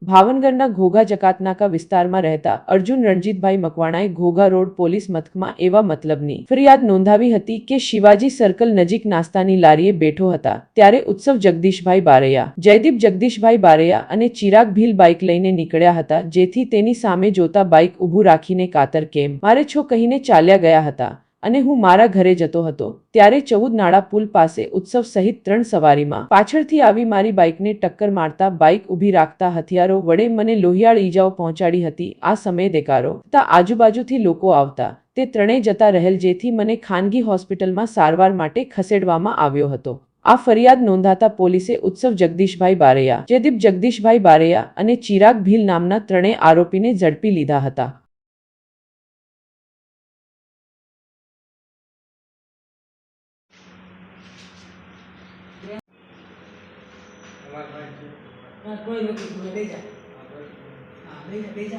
ભાવનગરના ઘોઘા જકાતનાકા વિસ્તારમાં રહેતા અર્જુન રણજીતભાઈ મકવાણાએ ઘોઘા રોડ પોલીસ મથકમાં એવા મતલબની ફરિયાદ નોંધાવી હતી કે શિવાજી સર્કલ નજીક નાસ્તાની લારીએ બેઠો હતા ત્યારે ઉત્સવ જગદીશભાઈ બારૈયા, જયદીપ જગદીશભાઈ બારૈયા અને ચિરાગ ભીલ બાઇક લઈને નીકળ્યા હતા, જેથી તેની સામે જોતા બાઇક ઊભું રાખીને કાતર કેમ મારે છો કહીને ચાલ્યા ગયા હતા અને હું મારા ઘરે જતો હતો ત્યારે 14 નાળા પુલ પાસે ઉત્સવ સહિત 3 સવારીમાં પાછળથી આવી મારી બાઇકને ટક્કર મારતા બાઇક ઊભી રાખતા હથિયારો વડે મને લોહિયાળ ઈજાઓ પહોંચાડી હતી। આ સમયે દેકારો થતા આજુબાજુથી લોકો આવતા તે ત્રણેય જતા રહેલ, જેથી મને ખાનગી હોસ્પિટલમાં સારવાર માટે ખસેડવામાં આવ્યો હતો। આ ફરિયાદ નોંધાતા પોલીસે ઉત્સવ જગદીશભાઈ બારૈયા, જયદીપ જગદીશભાઈ બારૈયા અને ચિરાગ ભીલ નામના ત્રણેય આરોપીને ઝડપી લીધા હતા। कोई नहीं, बेजा, हाँ बेजा बेजा।